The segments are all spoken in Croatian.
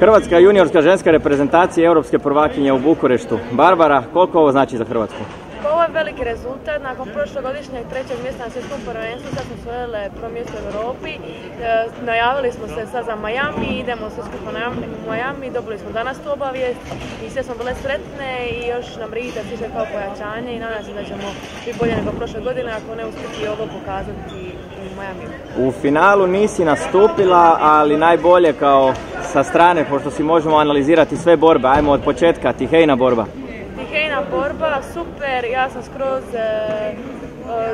Hrvatska juniorska ženska reprezentacija europske prvakinje u Bukureštu. Barbara, koliko ovo znači za Hrvatsku? Ovo je veliki rezultat. Nakon prošlogodišnjeg 3. mjesta na svjetskom prvenstvu sad smo osvojili prvo mjesto u Europi. Najavili smo se sad za Miami, idemo sve skupo na Miami, dobili smo danas tu obavijest i sve smo bile sretne i još nam Rita stiže kao pojačanje i nadam se da ćemo biti bolje nego prošle godine ako ne uspjeti ovo pokazati u Miami. U finalu nisi nastupila, ali najbolje kao sa strane, pošto si možemo analizirati sve borbe. Ajmo od početka, Tihejna borba. Tihejna borba, super, ja sam skroz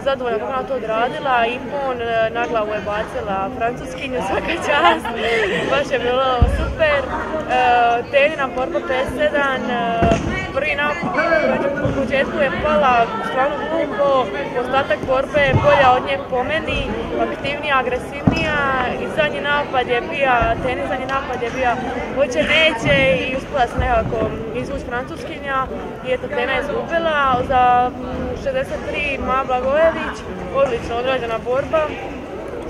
zadovoljna kako ona to odradila i on na glavu je bacila francuskinju, svaka čast, baš je bilo super. Tenina borba 5-7, prvi u početku je pala stvarno glupo, ostatak borbe je bolja od nje po meni, aktivnija, agresivnija i zadnji napad je bio, Tenin zadnji napad je bio hoće neće i uspjela se nekako izvući francuskinja i eto Tena je izgubila. Za 63 Ma Blagojević, odlično odrađena borba,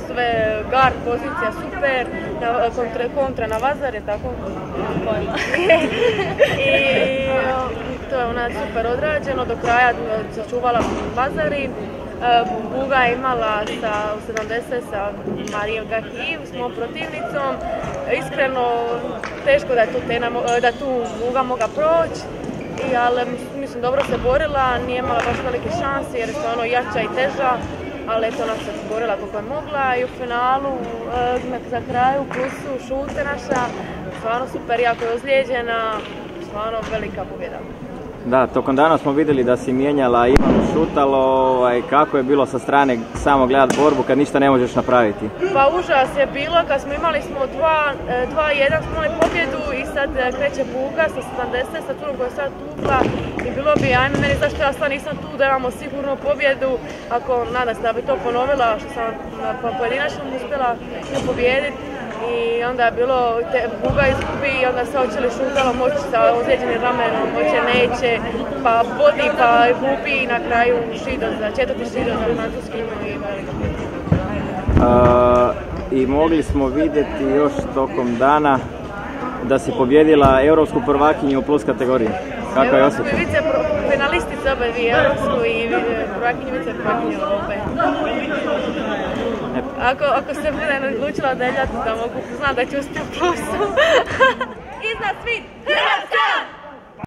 sve guard pozicija super, kontra na Vazar je tako? I to je ona super odrađeno, do kraja sačuvala Vazari. Buga je imala sa 70 sa Marijom Gahiv, s mojom protivnicom. Iskreno, teško da tu Buga mogla proći, ali mislim dobro se borila, nije imala baš velike šanse jer je stvarno jača i teža, ali eto ona se borila koliko je mogla i u finalu za kraju u plusu Šulte naša, stvarno super, jako je ozlijeđena, stvarno velika pobjeda. Da, tokom dana smo vidjeli da si mijenjala Ivanu Šutalo, kako je bilo sa strane samo gledat borbu kad ništa ne možeš napraviti? Pa užas je bilo kad smo imali 2-1 smo imali pobjedu i sad kreće Buga sa 70 sa Turom koja je sad tukla i bilo bi, ajme meni zašto ja sad nisam tu da imamo sigurno pobjedu, ako nadam se da bi to ponovila što sam pojedinačno uspjela pobijediti. I onda je bilo, Buga izgubi i onda se hoće li Šutalo moći sa ozlijeđenim ramenom, hoće neće, pa vodi pa gubi i na kraju četvrti Šido za francuskinju i veliki. I mogli smo vidjeti još tokom dana da si pobjedila europsku prvakinju u plus kategoriji. Kako je osjećaj? Vice finalistice obe dvije, europsku i prvakinju, vice prvakinju obe. Ako se bude odlučila da je ljati da mogu, znam da ću uspjeti u plusu. Iznad svih! Hrvatska!